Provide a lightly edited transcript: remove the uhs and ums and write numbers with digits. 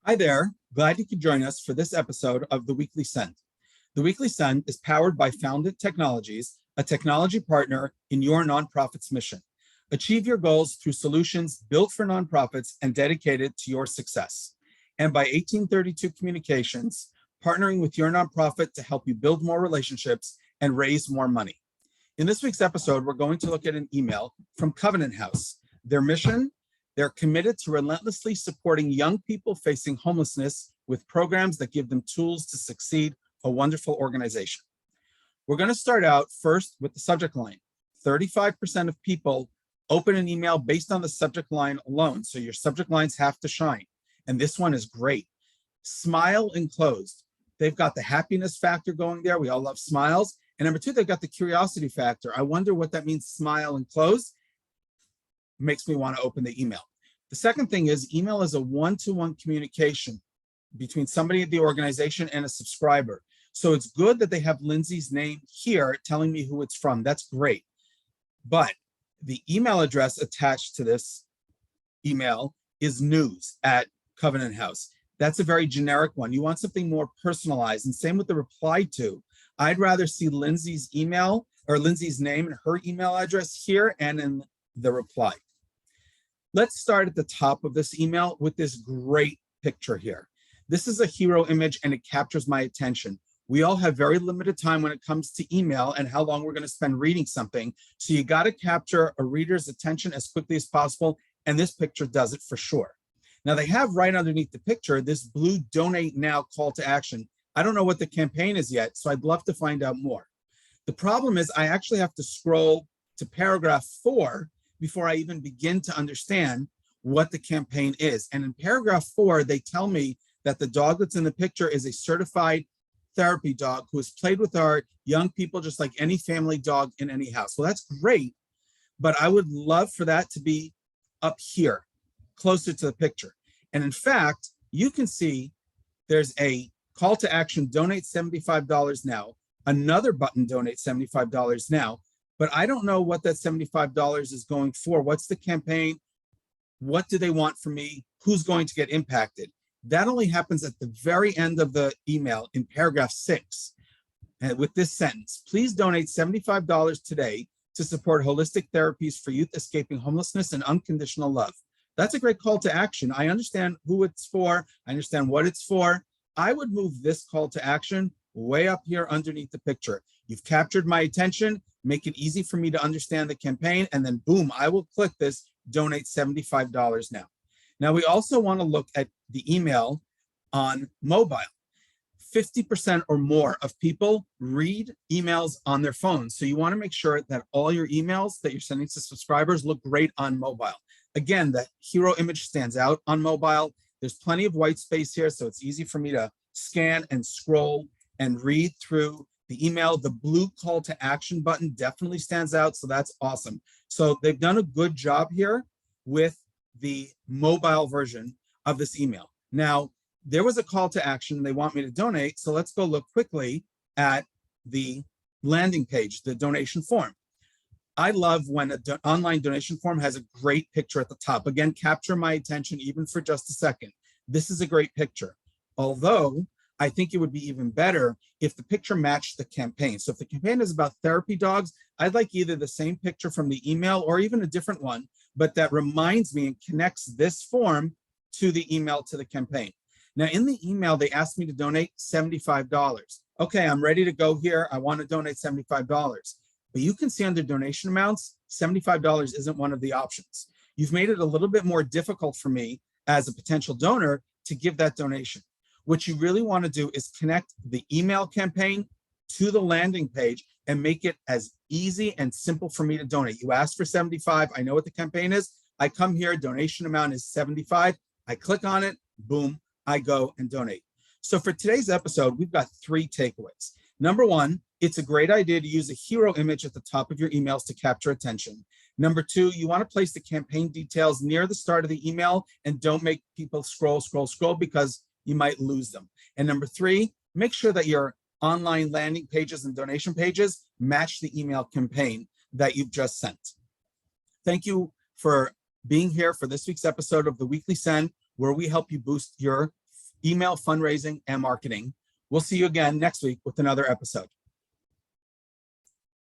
Hi there. Glad you could join us for this episode of The Weekly Send. The Weekly Send is powered by Founded Technologies, a technology partner in your nonprofit's mission. Achieve your goals through solutions built for nonprofits and dedicated to your success. And by 1832 Communications, partnering with your nonprofit to help you build more relationships and raise more money. In this week's episode, we're going to look at an email from Covenant House. Their mission: they're committed to relentlessly supporting young people facing homelessness with programs that give them tools to succeed. A wonderful organization. We're going to start out first with the subject line. 35% of people open an email based on the subject line alone. So your subject lines have to shine. And this one is great. Smile enclosed. They've got the happiness factor going there. We all love smiles. And number two, they've got the curiosity factor. I wonder what that means, smile enclosed. Makes me want to open the email. The second thing is email is a one-to-one communication between somebody at the organization and a subscriber. So it's good that they have Lindsay's name here telling me who it's from. That's great. But the email address attached to this email is news@Covenant House. That's a very generic one. You want something more personalized, and same with the reply to. I'd rather see Lindsay's email or Lindsay's name and her email address here and in the reply. Let's start at the top of this email with this great picture here. This is a hero image and it captures my attention. We all have very limited time when it comes to email and how long we're going to spend reading something. So you got to capture a reader's attention as quickly as possible. And this picture does it for sure. Now they have right underneath the picture this blue donate now call to action. I don't know what the campaign is yet, so I'd love to find out more. The problem is I actually have to scroll to paragraph 4 before I even begin to understand what the campaign is. And in paragraph 4, they tell me that the dog that's in the picture is a certified therapy dog who has played with our young people just like any family dog in any house. Well, that's great, but I would love for that to be up here, closer to the picture. And in fact, you can see there's a call to action, donate $75 now, another button, donate $75 now, but I don't know what that $75 is going for. What's the campaign? What do they want from me? Who's going to get impacted? That only happens at the very end of the email in paragraph 6. And with this sentence, please donate $75 today to support holistic therapies for youth escaping homelessness and unconditional love. That's a great call to action. I understand who it's for. I understand what it's for. I would move this call to action way up here underneath the picture. You've captured my attention, make it easy for me to understand the campaign, and then boom, I will click this, donate $75 now. Now, we also want to look at the email on mobile. 50% or more of people read emails on their phones. So you want to make sure that all your emails that you're sending to subscribers look great on mobile. Again, the hero image stands out on mobile. There's plenty of white space here, so it's easy for me to scan and scroll and read through the email. The blue call to action button definitely stands out, so that's awesome. So they've done a good job here with the mobile version of this email. Now, there was a call to action. They want me to donate. So let's go look quickly at the landing page, the donation form. I love when an online donation form has a great picture at the top. Again, capture my attention even for just a second. This is a great picture. Although I think it would be even better if the picture matched the campaign. So if the campaign is about therapy dogs, I'd like either the same picture from the email or even a different one, but that reminds me and connects this form to the email to the campaign. Now, in the email, they asked me to donate $75. Okay, I'm ready to go here. I want to donate $75. But you can see under donation amounts, $75 isn't one of the options. You've made it a little bit more difficult for me as a potential donor to give that donation. What you really want to do is connect the email campaign to the landing page and make it as easy and simple for me to donate. You asked for 75. I know what the campaign is. I come here, donation amount is 75. I click on it, boom, I go and donate. So for today's episode, we've got 3 takeaways. Number 1, it's a great idea to use a hero image at the top of your emails to capture attention. Number 2, you want to place the campaign details near the start of the email and don't make people scroll because you might lose them. And number 3, make sure that your online landing pages and donation pages match the email campaign that you've just sent. Thank you for being here for this week's episode of The Weekly Send, where we help you boost your email fundraising and marketing. We'll see you again next week with another episode.